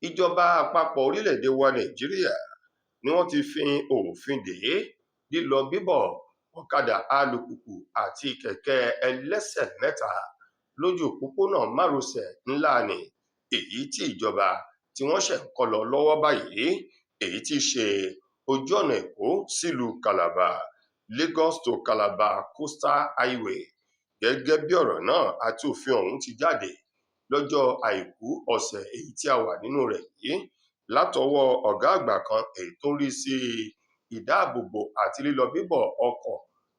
ìjọba àpapọ̀ orílẹ̀-èdè wa nàìjíríà ni wọ́n ti fi òfin dè lílọ bíbọ̀ ọ̀kadà alùpùpù àti kẹ̀kẹ́ ẹlẹ́sẹ̀ mẹ́ta lójú òpópónà márosẹ̀ ńlá ní èyí tí ìjọba tí wọ́n ṣẹ̀ ń kọ́ lọ lọ́wọ́ báyìí, èyí tí í ṣe ojú ọ̀nà èkó sílùú Calabar, Lagos to Calabar Coastal Highway. Gẹ́gẹ́ bí ọ̀rọ̀ náà àti òfin ọ̀hún ti jáde lọ́jọ́ àìkú ọ̀sẹ̀ èyí tí a wà nínú rẹ̀ yìí látọwọ́ ọ̀gá àgbà kan èyí tó ń rí sí ìdáàbòbò àti lílọ bíbọ̀ ọkọ̀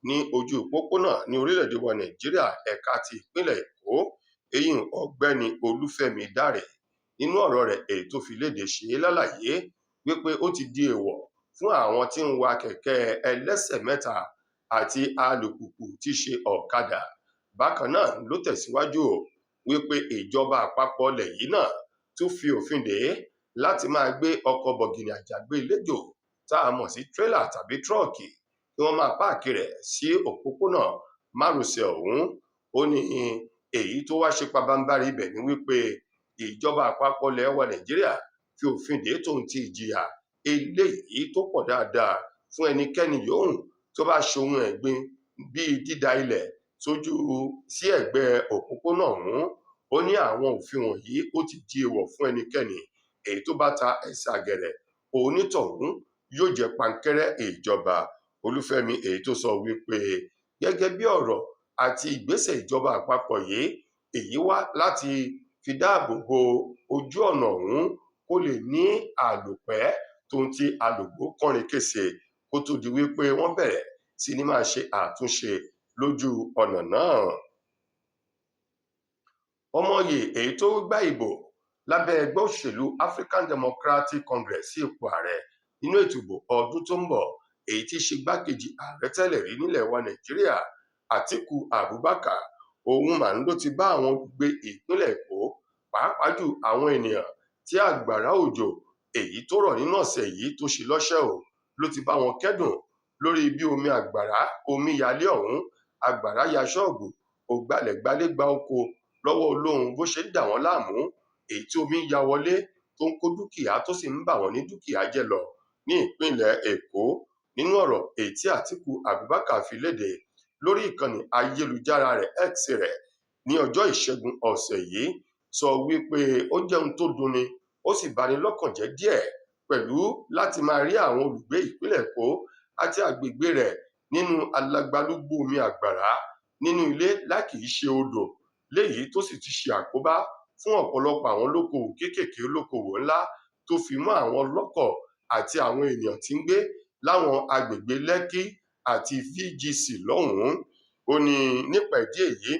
ní ojú òpópónà ní orílẹ̀-èdè wa nàìjíríà ẹ̀ka ti ìpínlẹ̀ èkó, èyí ọ̀gbẹ́ni olúfẹ́mi dáre. Nínú ọ̀rọ̀ rẹ̀ èyí tó fi léde ṣe lálàyé wípé ó ti di èèwọ̀ fún àwọn tí ń wa kẹ̀kẹ́ ẹlẹ́sẹ̀ mẹ́ta àti alùpùpù tí ṣe ọ̀kadà. Bákan náà ló tẹ̀síwájú wípé ìjọba àpapọ̀ ilẹ̀ yìí náà tún fi òfin dè láti máa gbé ọkọ̀ bọ̀gìnì àjàgbé iléjò tá a mọ̀ sí tírélà tàbí tírọ́ọ̀kì kí wọ́n máa páàkì rẹ̀ sí òpópónà márosẹ̀ ọ̀hún. Ó ní èyí tó wá ṣe pabambarì ibẹ̀ ni wípé ìjọba àpapọ̀ ilẹ̀ wa nàìjíríà fi òfin dè tóun ti ìjìyà eléyìí tó pọ̀ dáadáa fún ẹnikẹ́ni yòówù tó bá ṣohun ẹ̀gbin bíi dída ilẹ̀ sójú sí ẹ̀gbẹ́ òpópónà ọ̀hún. Ó ní àwọn òfin wọ̀nyí ó ti di èèwọ̀ fún ẹnikẹ́ni èyí tó bá ta ẹsẹ̀ àgẹ̀rẹ̀ onítọ̀hún yóò jẹ pankẹ́rẹ́ ìjọba. Olúfẹ́mi èyí tó sọ wípé gẹ́gẹ́ bí ọ̀rọ̀ àti ìgbésẹ̀ ìjọba àpapọ̀ yìí, èyí wá láti fi dáàbò bo ojú ọ̀nà ọ̀hún kó lè ní àlòpẹ́ tó ń ti àlògbó kọrin kése kó tó di wípé wọ́n bẹ̀rẹ̀ sí ní máa ṣe àtúnṣe lójú ọ̀nà náà. Ọmọye èyí tó gbá ìbò lábẹ́ ẹgbẹ́ òṣèlú African Democratic Congress sí ipò ààrẹ nínú ètò ìbò ọdún tó ń bọ̀, èyí tí í ṣe igbákejì ààrẹ tẹ́lẹ̀ rí nílẹ̀ wa nàìjíríà Àtíkù Abubakar, òun mà ló ti bá àwọn olùgbé ìpínlẹ̀ èkó pàápàá jù àwọn ènìyàn tí àgbàrá òjò èyí tó rọ̀ nínú ọ̀sẹ̀ yìí tó ṣe lọ́ṣẹ́ ló ti bá wọn kẹ́dùn lórí bí omi àgbàrá omi yalé ọ̀hún, àgbàrá ya ṣọ́ọ̀bù, ògbàlẹ̀gbálẹ̀ gba oko lọ́wọ́ olóhun bó ṣe ń dà wọ́n láàmú, èyí tí omi ń ya wọlé tó ń kó dúkìá tó sì ń bà wọ́n ní dúkìá jẹ́ lọ ní ìpínlẹ̀ èkó. Nínú ọ̀rọ̀ èyí tí Àtíkù Abubakar fi léde lórí ìkànnì ayélujára rẹ̀ X rẹ̀ ní ọjọ́ ìṣẹ́gun ọ̀sẹ̀ yìí, sọ wípé ó jẹ́ ohun tó dunni ó sì bani lọ́kàn jẹ́ díẹ̀ pẹ̀lú láti máa rí àwọn olùgbé ìpínlẹ̀ èkó àti agbègbè rẹ̀ nínú alagbalúgbú omi àgbàrá nínú ilé lákìí ṣe odò, léyìí tó sì ti ṣe àkóbá fún ọ̀pọ̀lọpọ̀ àwọn olókoòwò kéékèèké olókoòwò ńlá tó fi mọ́ àwọn ọlọ́kọ̀ àti àwọn ènìyàn tí ń gbé láwọn agbègbè Lẹ́kí àti VGC lọ́hùn-ún. Ó ní nípa ìdí èyí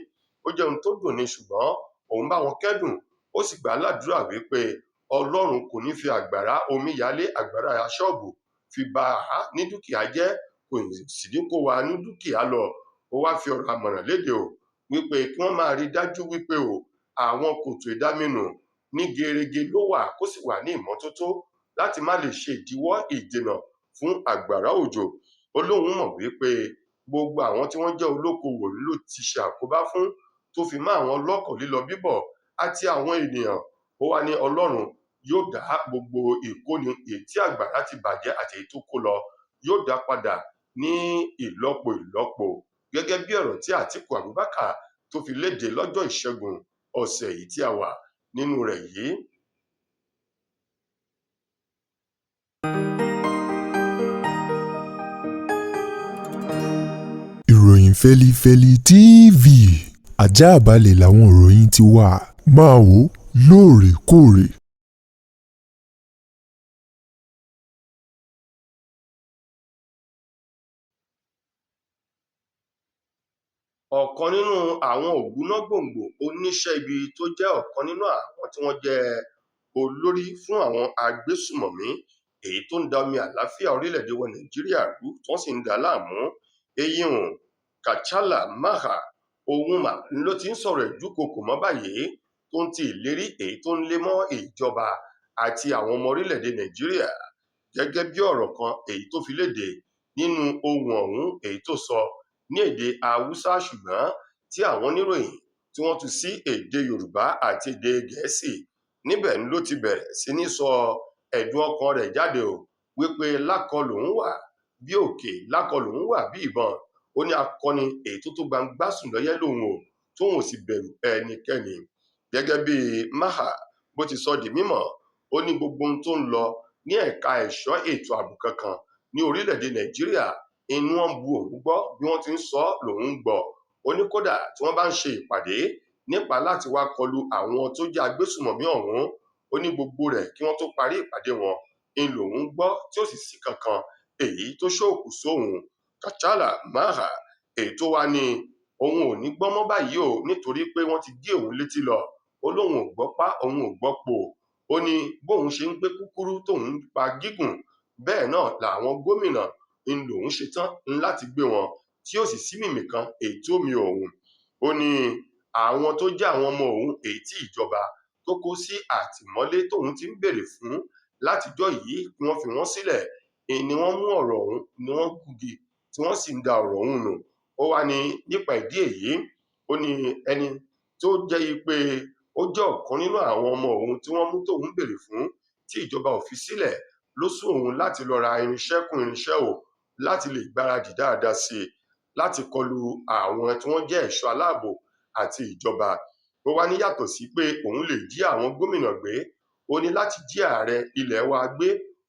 ó jẹ́ ohun tó dùn ní ṣùgbọ́n òun bá wọn kẹ́dùn ó sì gbà ládùúrà wípé Ọlọ́run kò ní fi àgbàrá omíyalé àgbàrá ṣọ́ọ̀bù fi bà á ní dúkìá jẹ́, kò sì ní kó wa ní dúkìá lọ. Ó wá fi ọ̀rọ̀ àmọ̀ràn léde wípé kí wọ́n máa rí dájú wípé àwọn kòtò ìdáminù ní gerege ló wà kó sì wà ní ìmọ́tótó láti má lè ṣe ìdíwọ́ ìdènà fún àgbàrá òjò. Ó lóun mọ̀ wípé gbogbo àwọn tí wọ́n jẹ́ olókoòwò ló ti ṣe àkóbá fún tó fi mọ́ àwọn ọlọ́kọ̀ lílọ bíbọ̀ àti àwọn ènìyàn. Ó wá ní Ọlọ́run yóò dá gbogbo ìkóni èyí tí àgbàrá ti bàjẹ́ àti èyí tó kó lọ yóò dá padà ní ìlọ́po ìlọ́po, gẹ́gẹ́ bí ọ̀rọ̀ tí Àtíkù Abubakar tó fi léde lọ́jọ́ ìṣẹ́gun ọ̀sẹ̀ yìí tí a wà nínú rẹ̀ yìí. Ìròyìn Fẹ́lifẹ́li TV, àjààbálẹ̀ làwọn ìròyìn ti wà, máa wò lóòrèkóòrè. Ọ̀kan nínú àwọn ògúnnágbòǹgbò oníṣẹ́ ibi tó jẹ́ ọ̀kan nínú àwọn tí wọ́n jẹ́ olórí fún àwọn agbésùmọ̀mí èyí tó ń da omi àlàáfíà orílẹ̀-èdè wa nàìjíríà rú tí wọ́n sì ń dà á láàmú, eyín Kachala Maha, òun mà ló ti ń sọ̀rọ̀ ìdúkookò mọ́ báyìí tó ń ti ìlérí èyí tó ń lé mọ́ ìjọba àti àwọn ọmọ orílẹ̀-èdè nàìjíríà. Gẹ́gẹ́ bí ọ̀rọ̀ kan èyí tó fi léde nínú ohùn ọ̀hún èyí tó sọ ní èdè haúsá ṣùgbọ́n tí àwọn oníròyìn tí wọ́n tú sí èdè yorùbá àti èdè gẹ̀ẹ́sì níbẹ̀ ló ti bẹ̀rẹ̀ sí ní sọ ẹ̀dùn ọkàn rẹ̀ jáde o wípé lákọ lòún wà bí òkè, lákọ lòún wà bí ìbọn. Ó ní akọni èyí tó gbangba sùn lọ́yẹ́ lòun o, tóun ò sì bẹ̀rù ẹnikẹ́ni. Gẹ́gẹ́ bí Maha bó ti sọ di mímọ̀, ó ní gbogbo ohun tó ń lọ ní ẹ̀ka ẹ̀ṣọ́ ètò ààbò kankan ní orílẹ̀-èdè Nàìjíríà, inú wọn bu òun gbọ́ bí wọ́n ti ń sọ lòun ń gbọ́. Ó ní kódà tí wọ́n bá ń ṣe ìpàdé nípa láti wá kọlu àwọn tó jẹ́ agbésùmọ̀mí ọ̀hún, ó ní gbogbo rẹ̀ kí wọ́n tó parí ìpàdé wọn ń lòun gbọ́ tí ó sì sí kankan èyí tó ṣóòkù sóhun. Kachala Maha èyí tó wá ní òun ò ní gbọ́ mọ́ báyìí o nítorí pé wọ́n ti gé òun létí lọ. Ó lóun ò gbọ́ pá, òun ò gbọ́ pò. Ó ní bóun ṣe ń gbé kúkúrú tóun ń pa gígùn, bẹ́ẹ̀ náà làwọn gómìnà ń lòun ṣetán láti gbé wọn tí ó sì sí mìmì kan èyí tó mi òun. Ó ní àwọn tó jẹ́ àwọn ọmọ òun èyí tí ìjọba tó kó sí àtìmọ́lé tóun ti ń béèrè fún látijọ́ yìí kí wọ́n fi wọ́n sílẹ̀, ni wọ́n mú ọ̀rọ̀ ọ̀hún ni wọ́n gùgì tí wọ́n sì ń da ọ̀rọ̀ ọ̀hún nù. Ó wá ní nípa ìdí èyí, ó ní ẹni tó jẹ́ pé ó jẹ́ ọ̀kan nínú àwọn ọmọ òun tí wọ́n mú tóun béèrè fún tí ìjọba ò fi sílẹ̀ ló sún òun láti lọ ra irinṣẹ́ kún irinṣẹ́ o láti lè gbáradì dáadáa sí i láti kọlu àwọn tí wọ́n jẹ́ ẹ̀ṣọ́ aláàbò àti ìjọba. Ó wá ní yàtọ̀ sí pé òun lè jí àwọn gómìnà gbé, ó ní láti jí ààrẹ ilẹ̀ wa gbé,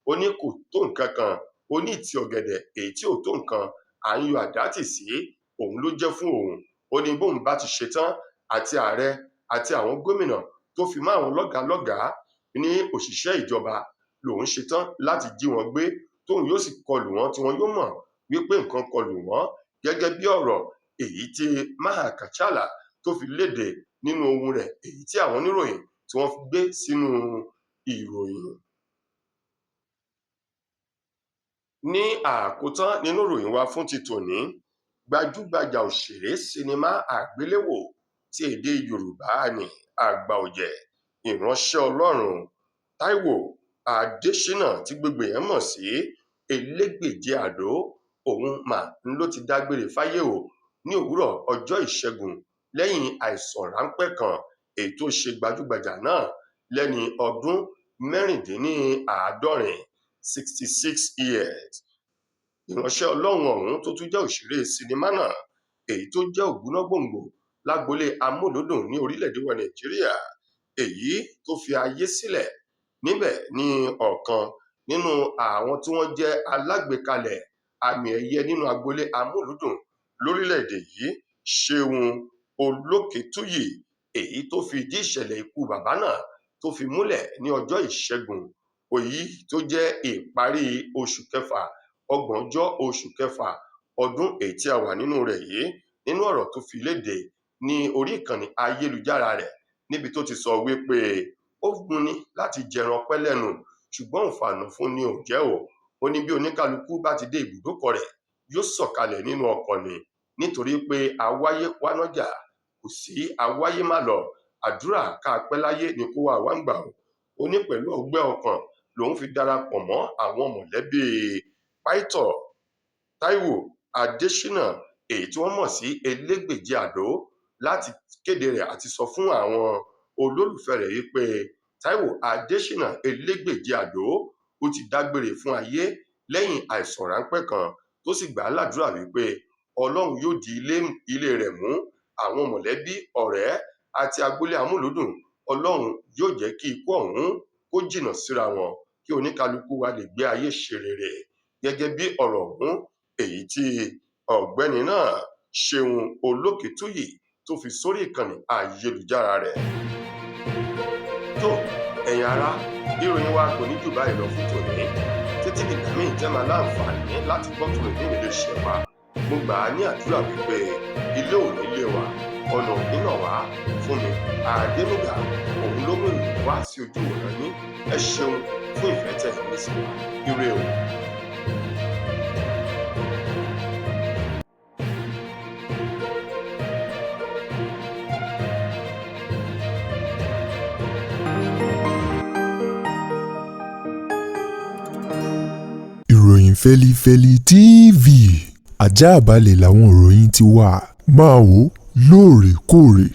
ó ní kò tó nǹkan kan, ó ní ìtì ọ̀gẹ̀dẹ̀ èyí tí ò tó nǹkan à ń yọ àdátì sí òun ló jẹ́ fún òun. Ó ní bóun bá ti ṣetán àti ààrẹ àti àwọn gómìnà tó fi mọ́ àwọn lọ́gàálọ́gàá ní òṣìṣẹ́ ìjọba lòun ṣetán láti jí wọn gbé tóun yóò sì kọlù wọn tí wọn yóò mọ̀ wípé nǹkan kọlù wọn, gẹ́gẹ́ bí ọ̀rọ̀ èyí tí Maha Kachala tó fi léde nínú ohun rẹ̀ èyí tí àwọn oníròyìn tí wọ́n gbé sínú ìròyìn. Ní àkótán nínú ìròyìn wa fún ti tòní, gbajúgbajà òṣèré sinimá àgbéléwò tí èdè Yorùbá ní àgbà ọ̀jẹ̀ ìránṣẹ́ Ọlọ́run Táíwò Adéṣínà tí gbogbo èèyàn mọ̀ sí Elégbèje Àdó, òun mà ló ti dágbére fáyé o ní òwúrọ̀ ọjọ́ Ìṣẹ́gun lẹ́yìn àìsàn ráńpẹ́ kan èyí tó ṣe gbajúgbajà náà lẹ́ni ọdún mẹ́rìndínláàádọ́rin 66 years. Ìránṣẹ́ Ọlọ́run ọ̀hún tó tún jẹ́ òṣèré sinimá náà èyí tó jẹ́ ògbónágbòǹgbò lágboolé amúlùúdùn ní orílẹ̀-èdè wa Nàìjíríà, èyí tó fi ayé sílẹ̀ níbẹ̀ ní ọ̀kan nínú àwọn tí wọ́n jẹ́ alágbèékalẹ̀ àmì ẹ̀yẹ nínú agboolé amúlùúdùn lórílẹ̀-èdè yìí, Ṣeun Olókìtúyì, èyí tó fi ìdí ìṣẹ̀lẹ̀ ikú bàbá náà tó fi múlẹ̀ ní ọjọ́ Ìṣẹ́gun òyí tó jẹ́ ìparí oṣù kẹfà, ọgbọ̀njọ́ oṣù kẹfà ọdún èyí tí a wà nínú rẹ̀ yìí. Nínú ọ̀rọ̀ tó fi léde ní orí ìkànnì ayélujára rẹ̀ níbi tó ti sọ wípé ó wúni láti jẹran pẹ́ lẹ́nu ṣùgbọ́n òǹfààní fún ni ò jẹ́ o. Ó ní bí oníkálukú bá ti dé ibùdókọ̀ rẹ̀ yóò sọ̀kalẹ̀ nínú ọkọ̀ ni nítorí pé awáyé wánájà kò sí awáyé má lọ, àdúrà ká pẹ́ láyé ni kó wà wá ń gbà o. Ó ní pẹ̀lú ọgbẹ́ ọkàn lòun fi darapọ̀ mọ́ àwọn mọ̀lẹ́bí pásítọ̀ Táíwò Adéṣínà èyí tí wọ́n mọ̀ sí Elégbèje Àdó láti kéde rẹ̀ àti sọ fún àwọn olólùfẹ́ rẹ̀ yìí pé Táíwò Adéṣínà Elégbèje Àdó ó ti dágbére fún ayé lẹ́yìn àìsàn ráńpẹ́ kan tó sì gbà á ládùúrà wípé Ọlọ́run yóò di ilé rẹ̀ mú, àwọn mọ̀lẹ́bí, ọ̀rẹ́ àti agboolé amúlùúdùn, Ọlọ́run yóò jẹ́ kí ikú ọ̀hún kó jìnnà síra wọn kí oníkálukú wa lè gbé ayé ṣe rere. Gẹ́gẹ́ bí ọ̀rọ̀ ọ̀hún èyí tí ọ̀gbẹ́ni náà Ṣeun Olókìtúyì tó fi sórí ìkànnì ayélujára rẹ̀. Tó ẹ̀yin ará, ìròyìn wa kò ní jù báyìí lọ fún tòní. Títí dìgbà míì tẹ́ máa láǹfààní láti gbọ́ tòun ní iléeṣẹ́ wa. Mo gbà á ní àdúrà wípé ilé ò ní lé wa, ọ̀nà ò ní nà wá. Fún mi Adénúgà òun ló mú ìròyìn wá sí ojú ìwòran yín. Ẹ ṣeun fún ìfẹ́ tẹ́ ẹ ní sí wa. Ire o. Ìròyìn Fẹ́lifẹ́li TV àjààbálẹ̀ làwọn ìròyìn ti wà, máa wò lóòrèkóòrè.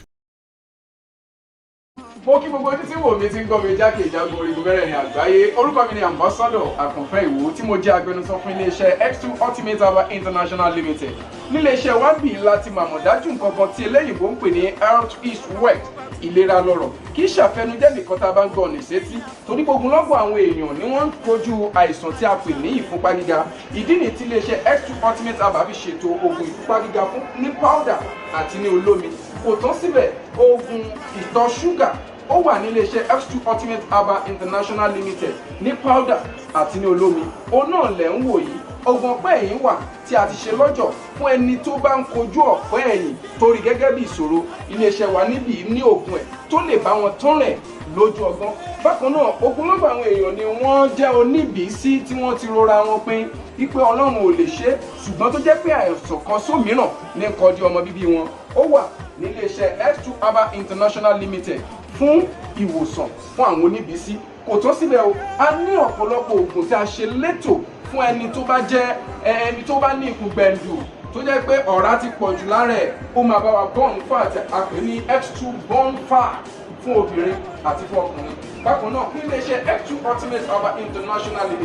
mo kí gbogbo ojú tí wò mí ti ń gbọ́ mi jákèjádò orígun mẹ́rẹ̀ẹ̀rin àgbáyé. Orúkọ mi ni Ambassador Àkànfẹ́ Ìwò tí mo jẹ́ agbẹnusọ fún iléeṣẹ́ X2 Ultimate Herbal International Limited. Níléeṣẹ́ wa bí láti màmọ̀dájú nǹkan kan tí eléyìnbó ń pè ní health is wealth, ìlera lọ́rọ̀. Kì í ṣàfẹnujẹ́ nìkan tá a bá ń gbọ́ ọ̀nì sétí, torí gbogbo àwọn èèyàn ni wọ́n ń kojú àìsàn tí a pè ní ìfúnpá gíga. Ìdí nìyí tí iléeṣẹ́ X2 Ultimate Herbal fi ṣètò oògùn ìfúnpá gíga fún ní powder àti ní olómi. Kò tán síbẹ̀, oògùn ìtọ̀ ṣúgà ó wà ní iléeṣẹ́ X2 Ultimate Herbal International Limited ní powder àti ní olómi. Òun náà lẹ̀ ń wò yìí. Oògùn ọ̀pẹ́ ẹ̀yìn wà tí a ti ṣe lọ́jọ̀ fún ẹni tó bá ń kojú ọ̀pẹ́ ẹ̀yìn torí gẹ́gẹ́ bí ìṣòro. Iléeṣẹ́ wa níbí ní oògùn ẹ̀ tó lè bá wọn tán rẹ̀ lójú ọgbọ́n. Bákan náà, ogunlọ́gọ̀ àwọn èèyàn ni wọ́n jẹ́ oníbìísí tí wọ́n ti rora wọn pín wípé Ọlọ́run ò lè ṣe, ṣùgbọ́n tó jẹ́ pé àìsàn kan sómìíràn ní kọjú ọmọ bíbí wọn. Ó wà ní iléeṣẹ́ X2 Herbal International Limited fún ìwòsàn fún àwọn oníbìísí. Kò tó síbẹ̀ o, a ní ọ̀pọ̀lọpọ̀ oògùn tí a ṣe létò fún ẹni tó bá jẹ́ ẹni tó bá ní ikùn gbẹ̀ndù tó jẹ́ pé ọ̀rá ti pọ̀ jù lára ẹ̀. Ó máa bá wa burn fat, a pè ní X2 burn fat fún obìnrin àti fún ọkùnrin. Bákan náà, ní iléeṣẹ́ X2 Ultimate Herbal International Limited